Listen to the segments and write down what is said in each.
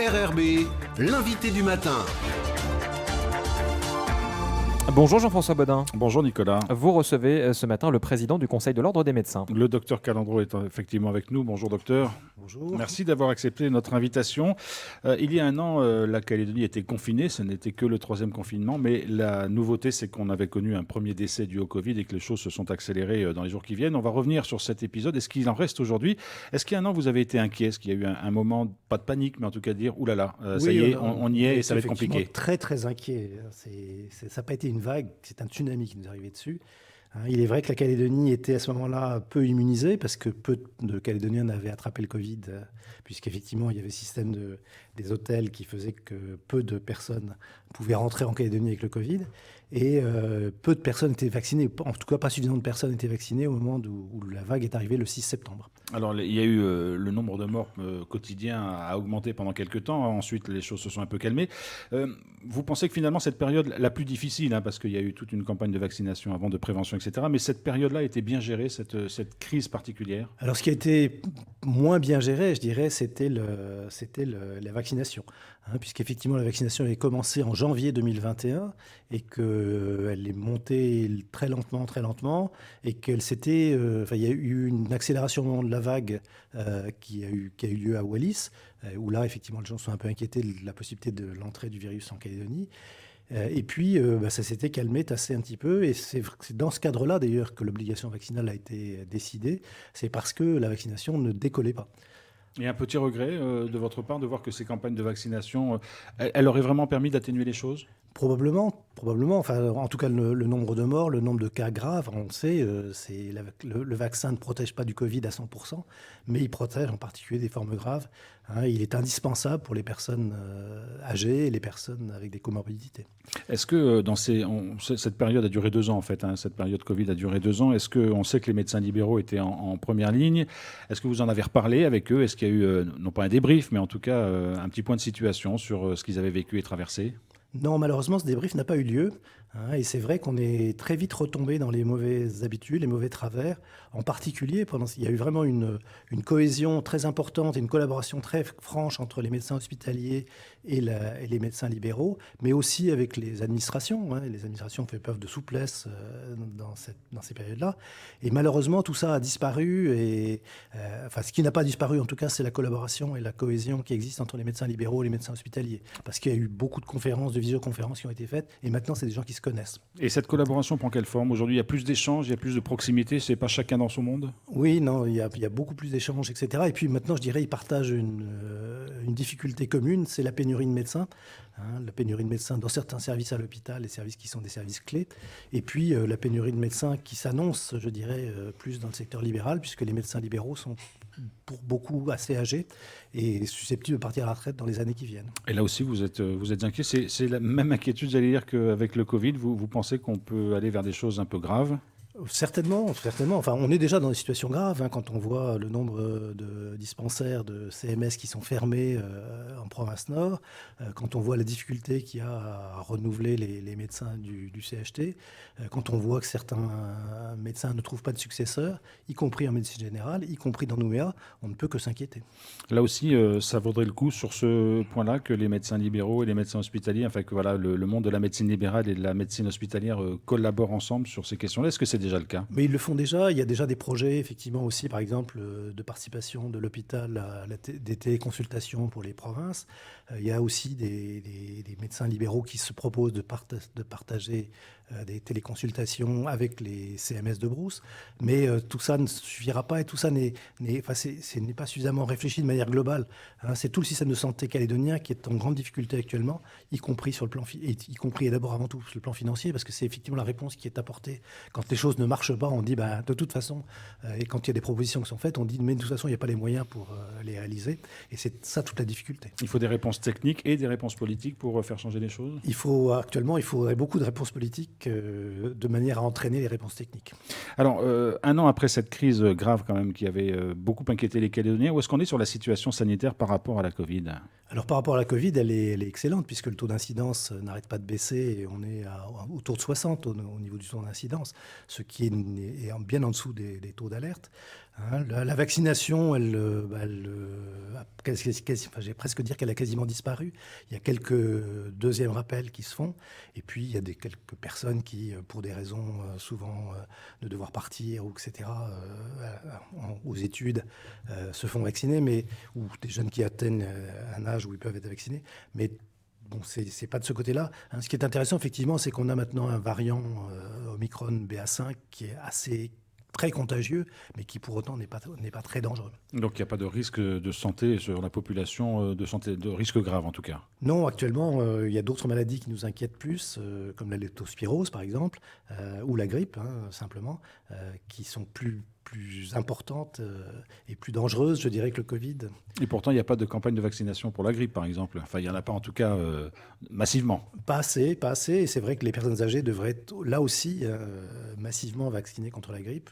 RRB, l'invité du matin. Bonjour Jean-François Bodin. Bonjour Nicolas. Vous recevez ce matin le président du Conseil de l'Ordre des médecins. Le docteur Calandro est effectivement avec nous. Bonjour docteur. Bonjour. Merci d'avoir accepté notre invitation. Il y a un an, la Calédonie était confinée. Ce n'était que le 3e confinement. Mais la nouveauté, c'est qu'on avait connu un premier décès dû au Covid et que les choses se sont accélérées dans les jours qui viennent. On va revenir sur cet épisode. Est-ce qu'il en reste aujourd'hui? Est-ce qu'il y a un an, vous avez été inquiet? Est-ce qu'il y a eu un moment, pas de panique, mais en tout cas de dire, oulala, ça y est, on y est et ça va être compliqué? Très très inquiet. Ça n'a pas été une vague, c'est un tsunami qui nous est arrivé dessus. Il est vrai que la Calédonie était à ce moment-là peu immunisée parce que peu de Calédoniens avaient attrapé le Covid, puisqu'effectivement il y avait le système des hôtels qui faisait que peu de personnes pouvaient rentrer en Calédonie avec le Covid. Et peu de personnes étaient vaccinées, en tout cas pas suffisamment de personnes étaient vaccinées au moment où la vague est arrivée le 6 septembre. Alors il y a eu le nombre de morts quotidiens a augmenté pendant quelques temps. Ensuite les choses se sont un peu calmées. Vous pensez que finalement cette période la plus difficile, parce qu'il y a eu toute une campagne de vaccination avant, de prévention, etc. Mais cette période-là a été bien gérée, cette crise particulière? Alors ce qui a été moins bien géré, je dirais, c'était la vaccination. Puisqu'effectivement la vaccination avait commencé en janvier 2021 et qu'elle est montée très lentement et qu'elle s'était, il y a eu une accélération de la vague qui a eu lieu à Wallis, où là effectivement les gens sont un peu inquiétés de la possibilité de l'entrée du virus en Calédonie. Et puis, ça s'était calmé, tassé un petit peu. Et c'est dans ce cadre-là, d'ailleurs, que l'obligation vaccinale a été décidée. C'est parce que la vaccination ne décollait pas. Et un petit regret de votre part de voir que ces campagnes de vaccination, elles auraient vraiment permis d'atténuer les choses? Probablement. Enfin, en tout cas, le nombre de morts, le nombre de cas graves, on le sait, le vaccin ne protège pas du Covid à 100%, mais il protège en particulier des formes graves. Il est indispensable pour les personnes âgées et les personnes avec des comorbidités. Est-ce que cette période a duré 2 ans en fait, cette période Covid a duré 2 ans, est-ce qu'on sait que les médecins libéraux étaient en première ligne? Est-ce que vous en avez reparlé avec eux? Est-ce qu'il y a eu, non pas un débrief, mais en tout cas un petit point de situation sur ce qu'ils avaient vécu et traversé? Non, malheureusement, ce débrief n'a pas eu lieu. Et c'est vrai qu'on est très vite retombé dans les mauvaises habitudes, les mauvais travers. En particulier, il y a eu vraiment une cohésion très importante et une collaboration très franche entre les médecins hospitaliers et les médecins libéraux, mais aussi avec les administrations. Les administrations ont fait preuve de souplesse dans ces périodes-là. Et malheureusement, tout ça a disparu. Ce qui n'a pas disparu, en tout cas, c'est la collaboration et la cohésion qui existent entre les médecins libéraux et les médecins hospitaliers. Parce qu'il y a eu beaucoup de conférences, de visioconférences qui ont été faites. Et maintenant, c'est des gens qui se connaissent. Et cette collaboration prend quelle forme? Aujourd'hui, il y a plus d'échanges, il y a plus de proximité, c'est pas chacun dans son monde? Oui, non, il y a beaucoup plus d'échanges, etc. Et puis maintenant, je dirais, ils partagent une difficulté commune, c'est la pénurie de médecins. La pénurie de médecins dans certains services à l'hôpital, les services qui sont des services clés. Et puis la pénurie de médecins qui s'annonce, je dirais, plus dans le secteur libéral, puisque les médecins libéraux sont pour beaucoup assez âgés et susceptibles de partir à la retraite dans les années qui viennent. Et là aussi, vous êtes inquiet. C'est la même inquiétude, j'allais dire, qu'avec le Covid. Vous pensez qu'on peut aller vers des choses un peu graves? Certainement. Enfin, on est déjà dans des situations graves quand on voit le nombre de dispensaires de CMS qui sont fermés en province Nord, quand on voit la difficulté qu'il y a à renouveler les médecins du CHT, quand on voit que certains médecins ne trouvent pas de successeurs, y compris en médecine générale, y compris dans Nouméa, on ne peut que s'inquiéter. Là aussi, ça vaudrait le coup sur ce point-là que les médecins libéraux et les médecins hospitaliers, enfin que voilà, le monde de la médecine libérale et de la médecine hospitalière collaborent ensemble sur ces questions-là. Est-ce que c'est déjà le cas? Mais ils le font déjà. Il y a déjà des projets, effectivement, aussi, par exemple, de participation de l'hôpital à des téléconsultations pour les provinces. Il y a aussi des médecins libéraux qui se proposent de partager des téléconsultations avec les CMS de Brousse. Mais tout ça ne suffira pas et tout ça n'est pas suffisamment réfléchi de manière globale. C'est tout le système de santé calédonien qui est en grande difficulté actuellement, y compris et d'abord avant tout sur le plan financier, parce que c'est effectivement la réponse qui est apportée. Quand les choses ne marchent pas, on dit de toute façon, et quand il y a des propositions qui sont faites, on dit mais de toute façon il n'y a pas les moyens pour les réaliser. Et c'est ça toute la difficulté. Il faut des réponses techniques et des réponses politiques pour faire changer les choses? Actuellement, il faudrait beaucoup de réponses politiques de manière à entraîner les réponses techniques. Alors, un an après cette crise grave quand même qui avait beaucoup inquiété les Calédoniens, où est-ce qu'on est sur la situation sanitaire par rapport à la Covid? Alors par rapport à la Covid, elle est excellente puisque le taux d'incidence n'arrête pas de baisser et on est autour de 60 au niveau du taux d'incidence, ce qui est bien en dessous des taux d'alerte. La vaccination, elle j'ai presque dire qu'elle a quasiment disparu. Il y a quelques deuxièmes rappels qui se font, et puis il y a quelques personnes qui, pour des raisons souvent de devoir partir, ou etc., aux études, se font vacciner, ou des jeunes qui atteignent un âge où ils peuvent être vaccinés. Mais bon, c'est pas de ce côté-là. Ce qui est intéressant, effectivement, c'est qu'on a maintenant un variant Omicron BA5 qui est très contagieux, mais qui pour autant n'est pas très dangereux. Donc il n'y a pas de risque de santé sur la population, de risque grave en tout cas. Non, actuellement, il y a d'autres maladies qui nous inquiètent plus, comme la leptospirose par exemple, ou la grippe, simplement, qui sont plus importantes et plus dangereuses, je dirais, que le Covid. Et pourtant, il n'y a pas de campagne de vaccination pour la grippe, par exemple. Enfin, il n'y en a pas en tout cas massivement. Pas assez. Et c'est vrai que les personnes âgées devraient être là aussi massivement vaccinées contre la grippe,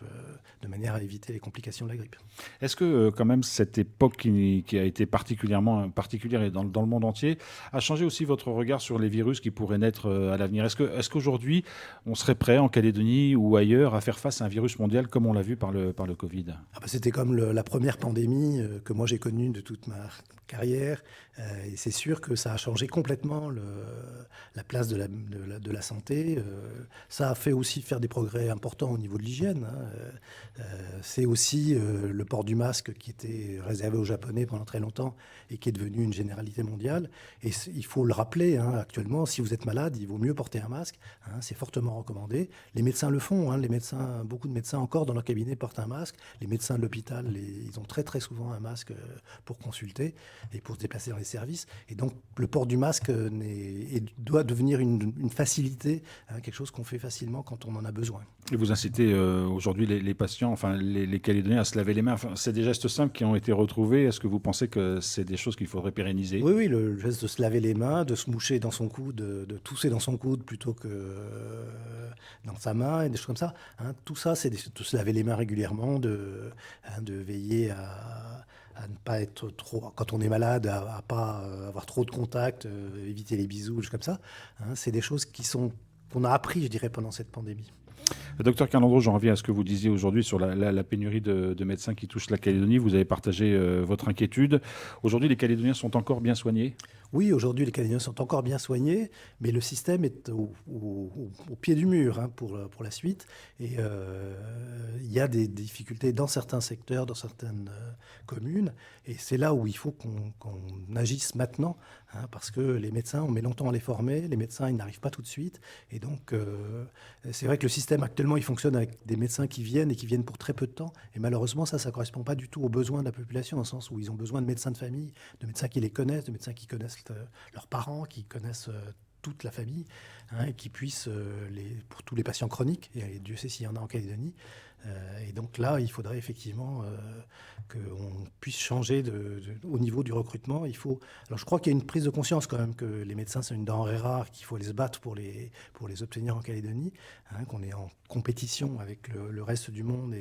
de manière à éviter les complications de la grippe. Est-ce que quand même cette époque qui a été particulière et dans le monde entier a changé aussi votre regard sur les virus qui pourraient naître à l'avenir ? Est-ce qu'aujourd'hui, on serait prêt en Calédonie ou ailleurs à faire face à un virus mondial comme on l'a vu par le Covid ? C'était comme la première pandémie que moi j'ai connue de toute ma carrière. Et c'est sûr que ça a changé complètement la place de la santé. Ça a fait aussi faire des progrès importants au niveau de l'hygiène. C'est aussi le port du masque qui était réservé aux Japonais pendant très longtemps et qui est devenu une généralité mondiale. Et il faut le rappeler, actuellement, si vous êtes malade, il vaut mieux porter un masque. C'est fortement recommandé. Les médecins le font. Beaucoup de médecins encore dans leur cabinet portent un masque. Les médecins de l'hôpital, ils ont très très souvent un masque pour consulter et pour se déplacer dans les services. Et donc le port du masque doit devenir une facilité, quelque chose qu'on fait facilement quand on en a besoin. Et vous incitez aujourd'hui les patients, enfin les Calédoniens à se laver les mains. Enfin, c'est des gestes simples qui ont été retrouvés. Est-ce que vous pensez que c'est des choses qu'il faudrait pérenniser ? Oui, le geste de se laver les mains, de se moucher dans son coude, de tousser dans son coude plutôt que dans sa main et des choses comme ça. Tout ça, c'est de se laver les mains régulièrement, de veiller à ne pas être trop, quand on est malade, à pas avoir trop de contacts, éviter les bisous, des choses comme ça. C'est des choses qu'on a appris, je dirais, pendant cette pandémie. Docteur Calandro, j'en reviens à ce que vous disiez aujourd'hui sur la pénurie de médecins qui touche la Calédonie. Vous avez partagé votre inquiétude. Aujourd'hui, les Calédoniens sont encore bien soignés ? Oui, aujourd'hui, les Calédoniens sont encore bien soignés, mais le système est au pied du mur pour la suite. Et il y a des difficultés dans certains secteurs, dans certaines communes. Et c'est là où il faut qu'on agisse maintenant, parce que les médecins, on met longtemps à les former. Les médecins, ils n'arrivent pas tout de suite. Et donc, c'est vrai que le système actuellement, il fonctionne avec des médecins qui viennent pour très peu de temps. Et malheureusement, ça ne correspond pas du tout aux besoins de la population, dans le sens où ils ont besoin de médecins de famille, de médecins qui les connaissent, de médecins qui connaissent leurs parents, qui connaissent toute la famille, et qui puissent, pour tous les patients chroniques, et Dieu sait s'il y en a en Calédonie. Et donc là, il faudrait effectivement qu'on puisse changer au niveau du recrutement. Alors je crois qu'il y a une prise de conscience quand même que les médecins, c'est une denrée rare, qu'il faut aller se battre pour les obtenir en Calédonie, qu'on est en compétition avec le reste du monde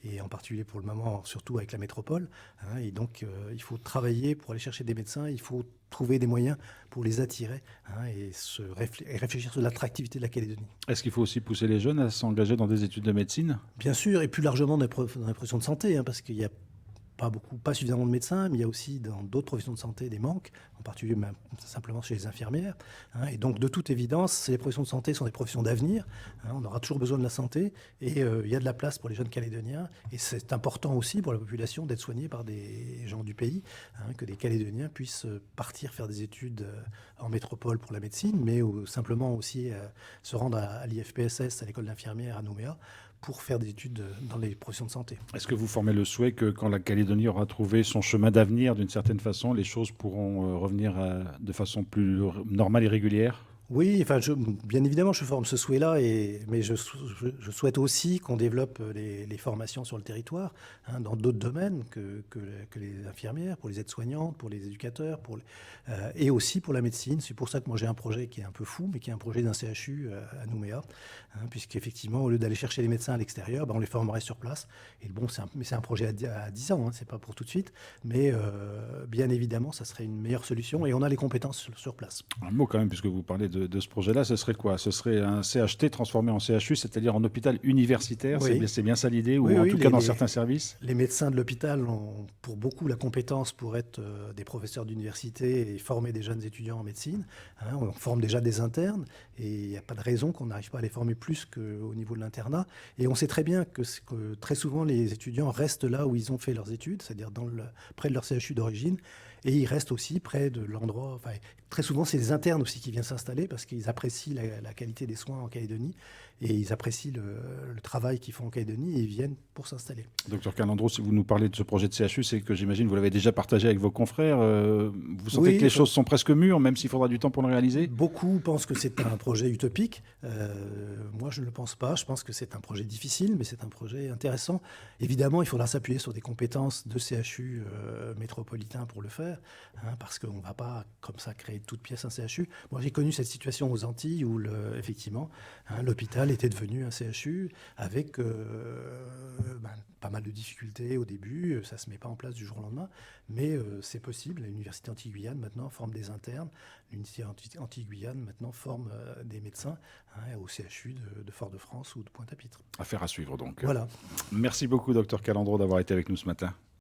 et en particulier pour le moment, surtout avec la métropole. Et donc, il faut travailler pour aller chercher des médecins, il faut trouver des moyens pour les attirer et réfléchir sur l'attractivité de la Calédonie. Est-ce qu'il faut aussi pousser les jeunes à s'engager dans des études de médecine ? Bien sûr, et plus largement dans les professions de santé, parce qu'il y a pas suffisamment de médecins, mais il y a aussi dans d'autres professions de santé des manques, en particulier même simplement chez les infirmières. Et donc, de toute évidence, les professions de santé sont des professions d'avenir. On aura toujours besoin de la santé et il y a de la place pour les jeunes Calédoniens. Et c'est important aussi pour la population d'être soignée par des gens du pays, que des Calédoniens puissent partir faire des études en métropole pour la médecine, mais simplement aussi se rendre à l'IFPSS, à l'école d'infirmière à Nouméa, pour faire des études dans les professions de santé. Est-ce que vous formez le souhait que quand la Calédonie aura trouvé son chemin d'avenir, d'une certaine façon, les choses pourront revenir de façon plus normale et régulière ? Oui, bien évidemment, je forme ce souhait-là, mais je souhaite aussi qu'on développe les formations sur le territoire, dans d'autres domaines que les infirmières, pour les aides-soignantes, pour les éducateurs, et aussi pour la médecine. C'est pour ça que moi j'ai un projet qui est un peu fou, mais qui est un projet d'un CHU à Nouméa, puisqu'effectivement, au lieu d'aller chercher les médecins à l'extérieur, on les formerait sur place. Et bon, c'est un projet à 10 ans, c'est pas pour tout de suite, mais bien évidemment, ça serait une meilleure solution, et on a les compétences sur place. Un mot quand même, puisque vous parlez de de ce projet-là, ce serait quoi? Ce serait un CHT transformé en CHU, c'est-à-dire en hôpital universitaire. Oui. C'est bien ça l'idée, ou Oui, en oui, tout cas dans certains services? les médecins de l'hôpital ont pour beaucoup la compétence pour être des professeurs d'université et former des jeunes étudiants en médecine. Hein. On forme déjà des internes et il n'y a pas de raison qu'on n'arrive pas à les former plus qu'au niveau de l'internat. Et on sait très bien que très souvent les étudiants restent là où ils ont fait leurs études, c'est-à-dire près de leur CHU d'origine. Et ils restent aussi près de l'endroit. Enfin, très souvent, c'est les internes aussi qui viennent s'installer parce qu'ils apprécient la qualité des soins en Calédonie et ils apprécient le travail qu'ils font en Calédonie et ils viennent pour s'installer. Docteur Calandro, si vous nous parlez de ce projet de CHU, c'est que j'imagine que vous l'avez déjà partagé avec vos confrères. Vous sentez Oui, que les choses sont presque mûres, même s'il faudra du temps pour le réaliser? Beaucoup pensent que c'est un projet utopique. Moi, je ne le pense pas. Je pense que c'est un projet difficile, mais c'est un projet intéressant. Évidemment, il faudra s'appuyer sur des compétences de CHU métropolitains pour le faire, hein, parce qu'on ne va pas, comme ça, créer de toute pièce un CHU. Moi, j'ai connu cette situation aux Antilles où, effectivement, hein, l'hôpital était devenu un CHU avec pas mal de difficultés au début. Ça ne se met pas en place du jour au lendemain, mais c'est possible. L'Université Antilles-Guyane, maintenant, forme des internes. L'Université Antilles-Guyane, maintenant, forme des médecins, hein, au CHU de Fort-de-France ou de Pointe-à-Pitre. Affaire à suivre, donc. Voilà. Merci beaucoup, docteur Calandro, d'avoir été avec nous ce matin.